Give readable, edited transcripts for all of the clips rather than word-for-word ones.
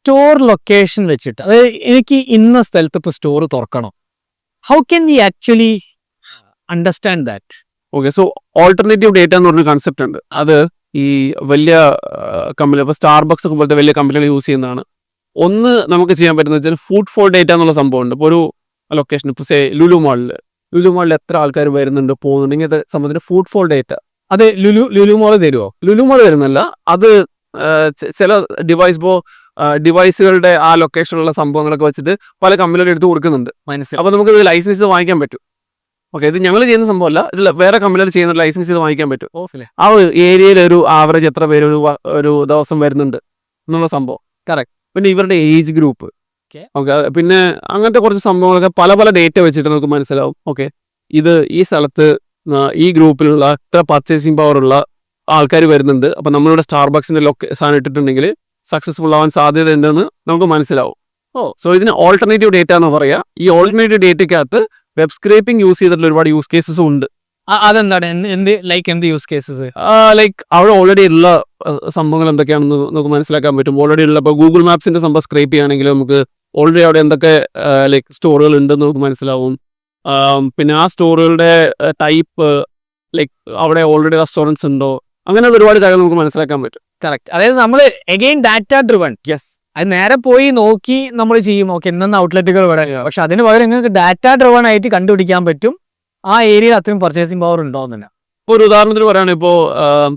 Store location വെച്ചിട്ട് അതായത് എനിക്ക് ഇന്ന സ്ഥലത്ത് ഇപ്പോൾ സ്റ്റോർ തുറക്കണം, how can we actually understand that? Okay, so alternative data എന്ന് പറഞ്ഞ കൺസെപ്റ്റ് ഉണ്ട്. അത് ഈ വലിയ കമ്പനി, ഇപ്പോൾ സ്റ്റാർബക്സ് ഒക്കെ പോലത്തെ വലിയ കമ്പനികൾ യൂസ് ചെയ്യുന്നതാണ്. ഒന്ന് നമുക്ക് ചെയ്യാൻ പറ്റുന്നത് വെച്ചാൽ ഫുഡ് ഫോൾ ഡേറ്റ എന്നുള്ള സംഭവമുണ്ട്. ഇപ്പോൾ ഒരു ലൊക്കേഷൻ, ഇപ്പോൾ സേ ലുലു മാളിൽ എത്ര ആൾക്കാർ വരുന്നുണ്ട് പോകുന്നുണ്ട്, ഇങ്ങനത്തെ സംബന്ധിച്ച് ഫുഡ് ഫോൾ ഡേറ്റ അത് ലുലു മോള് തരുമോ? ലുലു മാൾ വരുന്നല്ല, അത് ചില ഡിവൈസുകളുടെ ആ ലൊക്കേഷനിലുള്ള സംഭവങ്ങളൊക്കെ വെച്ചിട്ട് പല കമ്പനികളും എടുത്ത് കൊടുക്കുന്നുണ്ട്. മനസ്സിലായി. അപ്പോൾ നമുക്ക് ഇത് ലൈസൻസ് ചെയ്ത് വാങ്ങിക്കാൻ പറ്റും. ഓക്കെ, ഇത് ഞങ്ങൾ ചെയ്യുന്ന സംഭവമല്ല, ഇതിൽ വേറെ കമ്പനികൾ ചെയ്യുന്ന ലൈസൻസ് ചെയ്ത് വാങ്ങിക്കാൻ പറ്റും. ആ ഒരു ഏരിയയിൽ ഒരു ആവറേജ് എത്ര പേര് ഒരു ദിവസം വരുന്നുണ്ട് എന്നുള്ള സംഭവം. കറക്റ്റ്. പിന്നെ ഇവരുടെ ഏജ് ഗ്രൂപ്പ്, ഓക്കെ, പിന്നെ അങ്ങനത്തെ കുറച്ച് സംഭവങ്ങളൊക്കെ പല ഡേറ്റ വെച്ചിട്ട് നമുക്ക് മനസ്സിലാവും. ഓക്കെ, ഈ സ്ഥലത്ത് ഈ ഗ്രൂപ്പിലുള്ള എത്ര പർച്ചേസിങ് പവർ ഉള്ള ആൾക്കാർ വരുന്നുണ്ട്, അപ്പം നമ്മളിവിടെ സ്റ്റാർബക്സിന്റെ സാധനം ഇട്ടിട്ടുണ്ടെങ്കിൽ സക്സസ്ഫുൾ ആവാൻ സാധ്യത ഉണ്ടെന്ന് നമുക്ക് മനസ്സിലാവും. സോ ഇതിന് ഓൾട്ടർനേറ്റീവ് ഡേറ്റ എന്ന് പറയാം. ഈ ഓൾട്ടർനേറ്റീവ് ഡേറ്റയ്ക്കകത്ത് വെബ് സ്ക്രേപ്പിംഗ് യൂസ് ചെയ്തിട്ടുള്ള ഒരുപാട് യൂസ് കേസസും ഉണ്ട്. അതെന്താണ്? എന്ത് യൂസ് കേസസ്? ലൈക്ക് അവിടെ ഓൾറെഡി ഉള്ള സംഭവങ്ങൾ എന്തൊക്കെയാണെന്ന് നമുക്ക് മനസ്സിലാക്കാൻ പറ്റും. ഓൾറെഡി ഉള്ള ഇപ്പോൾ ഗൂഗിൾ മാപ്സിന്റെ സംഭവം സ്ക്രേപ്പ് ചെയ്യുകയാണെങ്കിൽ നമുക്ക് ഓൾറെഡി അവിടെ എന്തൊക്കെ ലൈക്ക് സ്റ്റോറുകൾ ഉണ്ടെന്ന് നമുക്ക് മനസ്സിലാവും. പിന്നെ ആ സ്റ്റോറുകളുടെ ടൈപ്പ്, ലൈക്ക് അവിടെ ഓൾറെഡി റെസ്റ്റോറൻറ്റ്സ് ഉണ്ടോ, അങ്ങനെയുള്ള ഒരുപാട് കാര്യങ്ങൾ നമുക്ക് മനസ്സിലാക്കാൻ പറ്റും. കറക്റ്റ്. അതായത് നമ്മൾ എഗെയിൻ ഡാറ്റ ഡ്രിവൺ. യെസ്, അത് നേരെ പോയി നോക്കി നമ്മൾ ചെയ്യും, ഓക്കെ ഇന്ന ഔട്ട്ലെറ്റുകൾ വരാം, പക്ഷെ അതിന് പകരം നിങ്ങൾക്ക് ഡാറ്റ ഡ്രിവൺ ആയിട്ട് കണ്ടുപിടിക്കാൻ പറ്റും ആ ഏരിയയിൽ അത്രയും പർച്ചേസിംഗ് പവർ ഉണ്ടോ എന്ന് തന്നെ. ഇപ്പോൾ ഒരു ഉദാഹരണത്തിന് പറയുകയാണെങ്കിൽ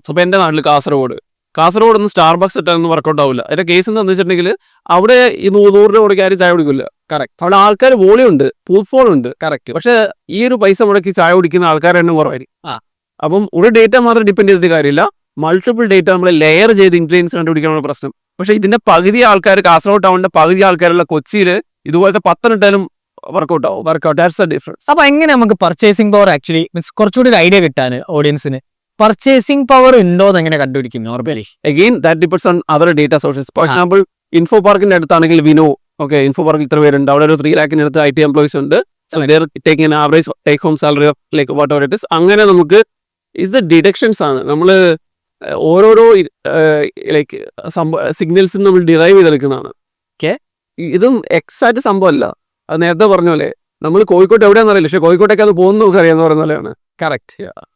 ഇപ്പോൾ എൻ്റെ നാട്ടിൽ കാസർഗോഡ് ഒന്നും സ്റ്റാർബക്സ് ഇട്ടൊന്നും വർക്കൗട്ട് ആവില്ല. അതിന്റെ കേസ് എന്താണെന്ന് വെച്ചിട്ടുണ്ടെങ്കിൽ അവിടെ ഈ 100 രൂപ കൊടുക്കാൻ ചായ കുടിക്കില്ല. കറക്റ്റ്. അവിടെ ആൾക്കാർ വോളിയം ഉണ്ട്, ഫുട്ഫോൾ ഉണ്ട്. കറക്റ്റ്. പക്ഷെ ഈ ഒരു പൈസ മുടക്കി ചായ കുടിക്കുന്ന ആൾക്കാർ എണ്ണം കുറവായിരിക്കും. അപ്പം ഒരു ഡേറ്റ മാത്രം ഡിപ്പെൻഡ് ചെയ്തിട്ട് കാര്യമില്ല, മൾട്ടിപ്പിൾ ഡേറ്റ നമ്മൾ ലെയർ ചെയ്ത് ഇൻഫ്ലുവൻസ് കണ്ടുപിടിക്കാനുള്ള പ്രശ്നം. പക്ഷെ ഇതിന്റെ പകുതി ആൾക്കാർ കാസർഗോഡ് ടൗണിന്റെ പകുതി ആൾക്കാരുള്ള കൊച്ചിയിൽ ഇതുപോലത്തെ 10 ഇട്ടാലും വർക്കൗട്ട് ആവും. That's the difference. അപ്പൊ എങ്ങനെ നമുക്ക് പർച്ചേസിംഗ് പവർ ആക്ച്വലി മീൻസ് കുറച്ചുകൂടി ഒരു ഐഡിയ കിട്ടാൻ ഓഡിയൻസിന് പർച്ചേസിംഗ് പവർ ഉണ്ടോ എന്ന് എങ്ങനെ കണ്ടുപിടിക്കും normally? Again that depends on other data sources. For example info പാർക്കിന്റെ അടുത്താണെങ്കിൽ വിനോ, ഓക്കെ, ഇൻഫോ പാർക്കിൽ ഇത്ര പേരുണ്ട്, അവിടെ ഒരു 3 lakhിന് അടുത്ത് IT എംപ്ലോയീസ് ഉണ്ട്. So there taking an average take home salary of like what ever it is. അങ്ങനെ നമുക്ക് ഇസ് ദ ഡിഡക്ഷൻസ് ആണ് നമ്മൾ ഓരോരോ ലൈക്ക് സിഗ്നൽസും നമ്മൾ ഡിറൈവ് ചെയ്തെടുക്കുന്നതാണ്. ഓക്കെ, ഇതും എക്സാക്ട് സംഭവമല്ല. അത് നേരത്തെ പറഞ്ഞ പോലെ നമ്മൾ കോഴിക്കോട്ട് എവിടെയാണെന്ന് അറിയില്ല, പക്ഷേ കോഴിക്കോട്ടേക്ക് അത് പോകുന്ന നമുക്ക് അറിയാമെന്ന് പറയുന്ന പോലെയാണ്. കറക്റ്റ്.